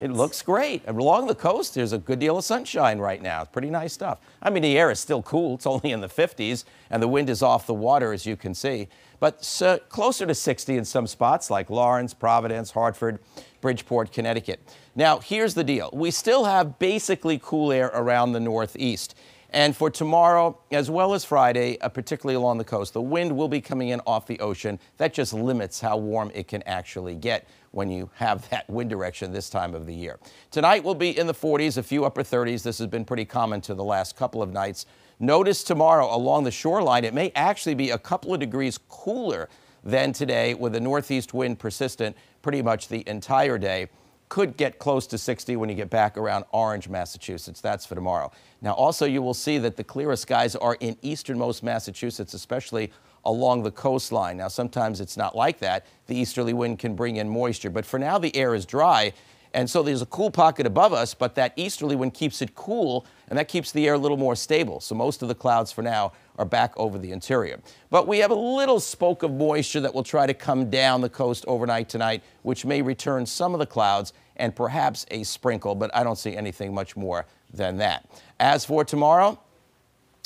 It looks great. Along the coast, there's a good deal of sunshine right now. It's pretty nice stuff. I mean, the air is still cool. It's only in the 50s, and the wind is off the water, as you can see. But closer to 60 in some spots like Lawrence, Providence, Hartford, Bridgeport, Connecticut. Now, here's the deal. We still have basically cool air around the Northeast. And for tomorrow, as well as Friday, particularly along the coast, the wind will be coming in off the ocean. That just limits how warm it can actually get when you have that wind direction this time of the year. Tonight will be in the 40s, a few upper 30s. This has been pretty common to the last couple of nights. Notice tomorrow along the shoreline, it may actually be a couple of degrees cooler than today with a northeast wind persistent pretty much the entire day. Could get close to 60 when you get back around Orange, Massachusetts. That's for tomorrow. Now, also, you will see that the clearest skies are in easternmost Massachusetts, especially along the coastline. Now, sometimes it's not like that. The easterly wind can bring in moisture, but for now, the air is dry. And so there's a cool pocket above us, but that easterly wind keeps it cool, and that keeps the air a little more stable. So most of the clouds for now are back over the interior. But we have a little spoke of moisture that will try to come down the coast overnight tonight, which may return some of the clouds and perhaps a sprinkle, but I don't see anything much more than that. As for tomorrow,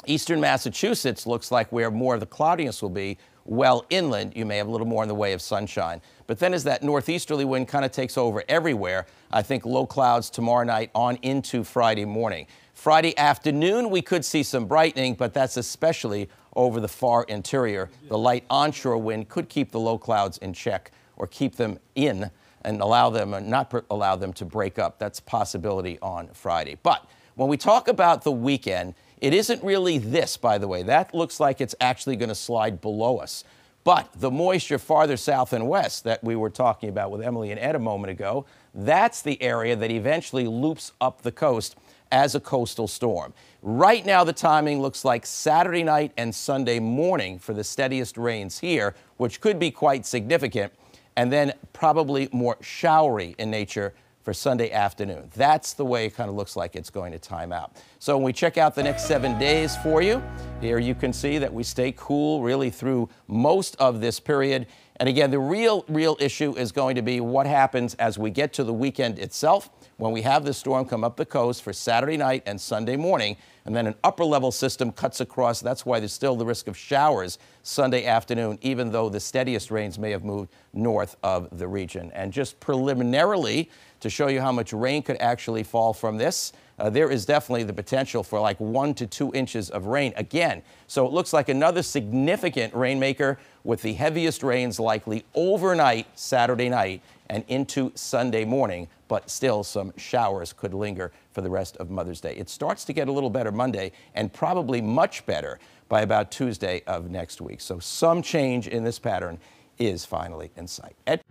eastern Massachusetts looks like where more of the cloudiness will be. Well inland, you may have a little more in the way of sunshine. But then as that northeasterly wind kind of takes over everywhere, I think low clouds tomorrow night on into Friday morning. Friday afternoon, we could see some brightening, but that's especially over the far interior. The light onshore wind could keep the low clouds in check or keep them in and allow them or not allow them to break up. That's a possibility on Friday. But when we talk about the weekend, it isn't really this, by the way. That looks like it's actually going to slide below us. But the moisture farther south and west that we were talking about with Emily and Ed a moment ago, that's the area that eventually loops up the coast as a coastal storm. Right now, the timing looks like Saturday night and Sunday morning for the steadiest rains here, which could be quite significant, and then probably more showery in nature for Sunday afternoon. That's the way it kind of looks like it's going to time out. So when we check out the next 7 days for you, here you can see that we stay cool really through most of this period. And again, the real issue is going to be what happens as we get to the weekend itself, when we have this storm come up the coast for Saturday night and Sunday morning, and then an upper level system cuts across. That's why there's still the risk of showers Sunday afternoon, even though the steadiest rains may have moved north of the region. And just preliminarily, to show you how much rain could actually fall from this, there is definitely the potential for like 1 to 2 inches of rain again. So it looks like another significant rainmaker with the heaviest rains likely overnight Saturday night and into Sunday morning, but still some showers could linger for the rest of Mother's Day. It starts to get a little better Monday and probably much better by about Tuesday of next week. So some change in this pattern is finally in sight. Ed?